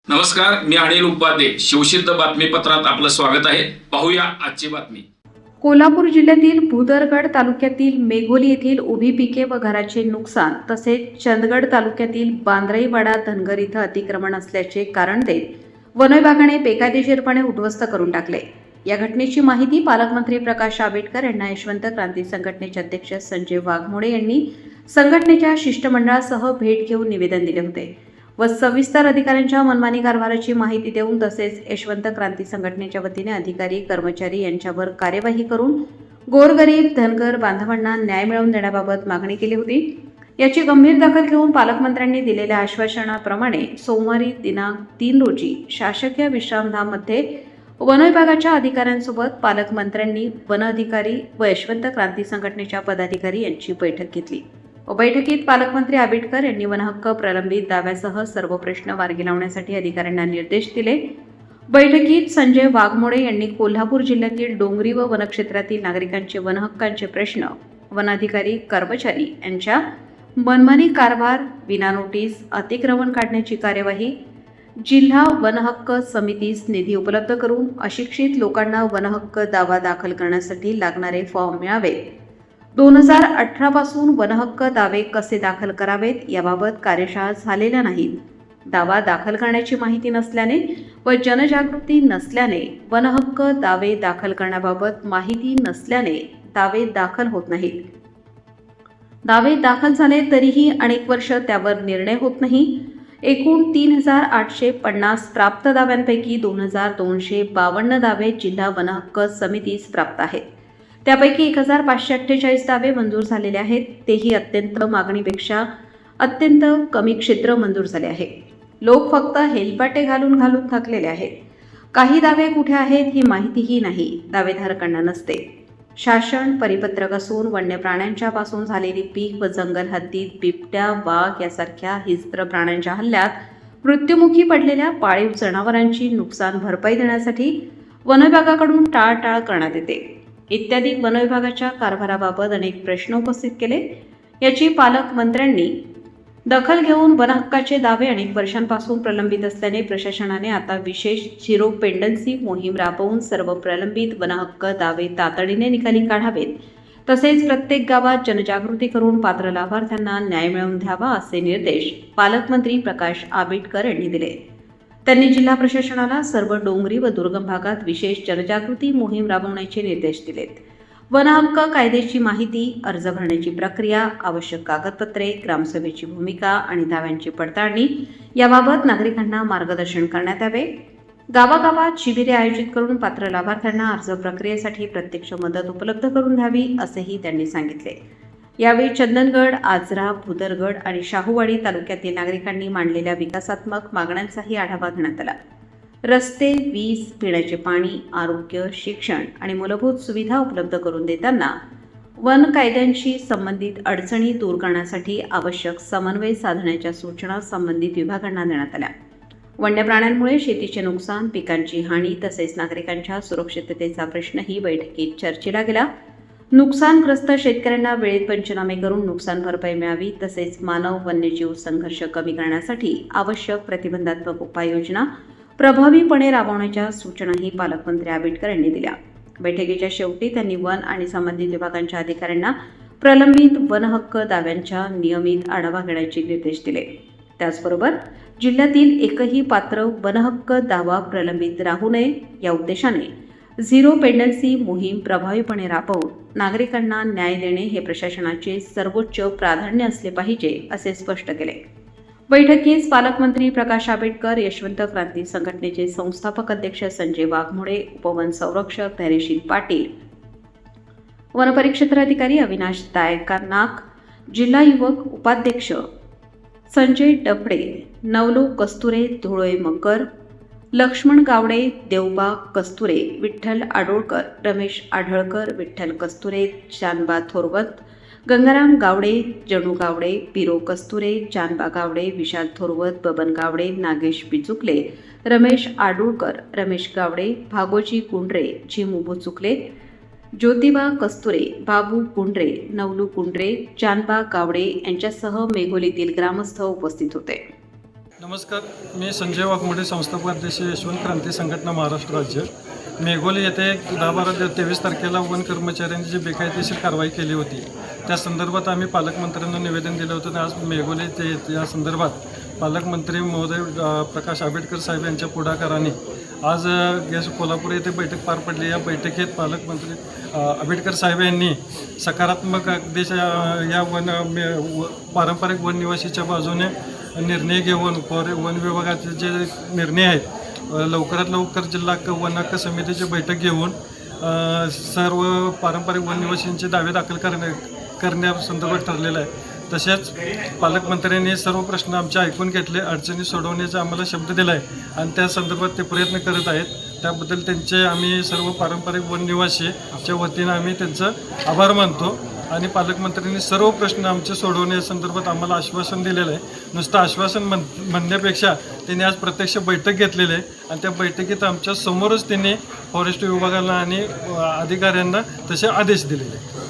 नमस्कार, मी अनिल उपाध्ये. शिवसिद्ध बातमीपत्रात आपलं स्वागत आहे. पाहूया आजची बातमी. कोल्हापूर जिल्ह्यातील भुदरगड तालुक्यातील मेघोली येथील उभी पिके व घराचे नुकसान तसेच चंदगड तालुक्यातील बांद्राईवाडा धनगर इथं अतिक्रमण असल्याचे कारण देत वन विभागाने बेकायदेशीरपणे उद्ध्वस्त करून टाकले. या घटनेची माहिती पालकमंत्री प्रकाश आंबेडकर यांना यशवंत क्रांती संघटनेचे अध्यक्ष संजय वाघमोडे यांनी संघटनेच्या शिष्टमंडळासह भेट घेऊन निवेदन दिले होते व सविस्तर अधिकाऱ्यांच्या मनमानी कारभाराची माहिती देऊन तसेच यशवंत क्रांती संघटनेच्या वतीने अधिकारी कर्मचारी यांच्यावर कार्यवाही करून गोरगरीब धनगर बांधवांना न्याय मिळवून देण्याबाबत मागणी केली होती. याची गंभीर दखल घेऊन पालकमंत्र्यांनी दिलेल्या आश्वासनाप्रमाणे सोमवारी दिनांक 3 रोजी शासकीय विश्रामधाममध्ये वन विभागाच्या अधिकाऱ्यांसोबत पालकमंत्र्यांनी वन अधिकारी व यशवंत क्रांती संघटनेच्या पदाधिकारी यांची बैठक घेतली. बैठकीत पालकमंत्री आंबेडकर यांनी वनहक्क प्रलंबित दाव्यासह सर्व प्रश्न मार्गी लावण्यासाठी अधिकाऱ्यांना निर्देश दिले. बैठकीत संजय वाघमोडे यांनी कोल्हापूर जिल्ह्यातील डोंगरी व वनक्षेत्रातील नागरिकांचे वनहक्कांचे प्रश्न, वनाधिकारी कर्मचारी यांच्या मनमानी कारभार, विना नोटीस अतिक्रमण काढण्याची कार्यवाही, जिल्हा वनहक्क समितीस निधी उपलब्ध करून अशिक्षित लोकांना वनहक्क दावा दाखल करण्यासाठी लागणारे फॉर्म मिळावेत, 2018 पासून वनहक्क दावे कसे दाखल करावेत याबाबत कार्यशाळा झालेल्या नाहीत, दावा दाखल करण्याची माहिती नसल्याने व जनजागृती नसल्याने वनहक्क दावे दाखल करण्याबाबत माहिती नसल्याने दावे दाखल होत नाहीत, दावे दाखल झाले तरीही अनेक वर्ष त्यावर निर्णय होत नाही, एकूण 3850 प्राप्त दाव्यांपैकी 2252 दावे जिल्हा वनहक्क समितीस प्राप्त आहेत. त्यापैकी 1548 दावे मंजूर झालेले आहेत, तेही अत्यंत मागणीपेक्षा अत्यंत कमी क्षेत्र मंजूर झाले आहे. लोक फक्त हेलपाटे घालून थकलेले आहेत. काही दावे कुठे आहेत ही माहितीही नाही, दावेधारकांना नसते. शासन परिपत्रक असून वन्य प्राण्यांच्या पासून झालेली पीक व जंगल हद्दीत बिबट्या, वाघ यासारख्या हिंस्त्र प्राण्यांच्या हल्ल्यात मृत्युमुखी पडलेल्या पाळीव जनावरांची नुकसान भरपाई देण्यासाठी वन विभागाकडून टाळाटाळ करण्यात येते इत्यादी वन विभागाच्या कारभाराबाबत अनेक प्रश्न उपस्थित केले. याची पालकमंत्र्यांनी दखल घेऊन वनहक्काचे दावे अनेक वर्षांपासून प्रलंबित असल्याने प्रशासनाने आता विशेष झिरो पेंडन्सी मोहीम राबवून सर्व प्रलंबित वनहक्क दावे तातडीने निकाली काढावेत, तसेच प्रत्येक गावात जनजागृती करून पात्र लाभार्थ्यांना न्याय मिळवून द्यावा असे निर्देश पालकमंत्री प्रकाश आंबेडकर यांनी दिले. त्यांनी जिल्हा प्रशासनाला सर्व डोंगरी व दुर्गम भागात विशेष जनजागृती मोहीम राबवण्याचे निर्देश दिलेत. वनहक्क कायद्याची माहिती, अर्ज भरण्याची प्रक्रिया, आवश्यक कागदपत्रे, ग्रामसभेची भूमिका आणि दाव्यांची पडताळणी याबाबत नागरिकांना मार्गदर्शन करण्यात यावे. गावागावात शिबिरे आयोजित करून पात्र लाभार्थ्यांना अर्ज प्रक्रियेसाठी प्रत्यक्ष मदत उपलब्ध करून द्यावी असेही त्यांनी सांगितले. यावेळी चंदनगड, आजरा, भुदरगड आणि शाहूवाडी तालुक्यातील नागरिकांनी मांडलेल्या विकासात्मक मागण्यांचाही आढावा घेण्यात आला. रस्ते, वीज, पिण्याचे पाणी, आरोग्य, शिक्षण आणि मूलभूत सुविधा उपलब्ध करून देताना वन कायद्यांशी संबंधित अडचणी दूर करण्यासाठी आवश्यक समन्वय साधण्याच्या सूचना संबंधित विभागांना देण्यात आल्या. वन्य प्राण्यांमुळे शेतीचे नुकसान, पिकांची हानी तसेच नागरिकांच्या सुरक्षिततेचा प्रश्नही बैठकीत चर्चेला गेला. नुकसानग्रस्त शेतकऱ्यांना वेळेत पंचनामे करून नुकसान भरपाई मिळावी, तसेच मानव वन्यजीव संघर्ष कमी करण्यासाठी आवश्यक प्रतिबंधात्मक उपाययोजना प्रभावीपणे राबवण्याच्या सूचनाही पालकमंत्री आंबेडकर यांनी दिल्या. बैठकीच्या शेवटी त्यांनी वन आणि संबंधित विभागांच्या अधिकाऱ्यांना प्रलंबित वनहक्क दाव्यांच्या नियमित आढावा घेण्याचे निर्देश दिले. त्याचबरोबर जिल्ह्यातील एकही पात्र वनहक्क दावा प्रलंबित राहू नये या उद्देशाने झिरो पेंडन्सी मोहीम प्रभावीपणे राबवून नागरिकांना न्याय देणे हे प्रशासनाचे सर्वोच्च प्राधान्य असले पाहिजे असे स्पष्ट केले. बैठकीस पालकमंत्री प्रकाश आंबेडकर, यशवंत क्रांती संघटनेचे संस्थापक अध्यक्ष संजय वाघमोडे, उपवन संरक्षक धैर्यशील पाटील, वनपरिक्षेत्र अधिकारी अविनाश नाक, जिल्हा युवक उपाध्यक्ष संजय डफडे, नवलो कस्तुरे, धुळोय मकर, लक्ष्मण गावडे, देवबा कस्तुरे, विठ्ठल आडोळकर, रमेश आढळकर, विठ्ठल कस्तुरे, जानबा थोरवत, गंगाराम गावडे, जणू गावडे, पिरो कस्तुरे, जानबा गावडे, विशाल थोरवत, बबन गावडे, नागेश बिचुकले, रमेश आडुळकर, रमेश गावडे, भागोजी गुंडरे, झिमू बुचुकले, ज्योतिबा कस्तुरे, बाबू कुंडरे, नवलू कुंडरे, जानबा गावडे यांच्यासह मेघोलीतील ग्रामस्थ उपस्थित होते. नमस्कार, मी संजय वाघमोडे, संस्थापक अध्यक्ष यशवंत क्रांती संघटना महाराष्ट्र राज्य. मेघोली येथे 10-12-23 तारखेला वन कर्मचाऱ्यांनी जी बेकायदेशीर कारवाई केली होती त्या संदर्भात आम्ही पालकमंत्र्यांना निवेदन दिलं होतं आणि आज मेघोली ते या संदर्भात पालकमंत्री महोदय प्रकाश आंबेडकर साहेब यांच्या पुढाकाराने आज कोल्हापूर येथे बैठक पार पडली. या बैठकीत पालकमंत्री आंबेडकर साहेब यांनी सकारात्मक अगदीच या पारंपरिक वन निवासीच्या बाजूने निर्णय घेऊन वन विभागाचे जे निर्णय आहेत लवकरात लवकर जिल्हा वन हक्क समितीची बैठक घेऊन सर्व पारंपरिक वन निवासींचे दावे दाखल करण्यासंदर्भात ठरलेलं आहे. तसेच पालकमंत्र्यांनी सर्व प्रश्न आमचे ऐकून घेतले, अडचणी सोडवण्याचा आम्हाला शब्द दिला आहे आणि त्या संदर्भात ते प्रयत्न करत आहेत. त्याबद्दल त्यांचे आम्ही सर्व पारंपरिक वन निवासीच्या वतीनं आम्ही त्यांचं आभार मानतो आणि पालकमंत्र्यांनी सर्व प्रश्न आमचे सोडवण्यासंदर्भात आम्हाला आश्वासन दिलेलं आहे. नुसतं आश्वासन म्हणण्यापेक्षा त्यांनी आज प्रत्यक्ष बैठक घेतलेली आहे आणि त्या बैठकीत आमच्या समोरच त्यांनी फॉरेस्ट विभागाला आणि अधिकाऱ्यांना तसे आदेश दिलेले आहेत.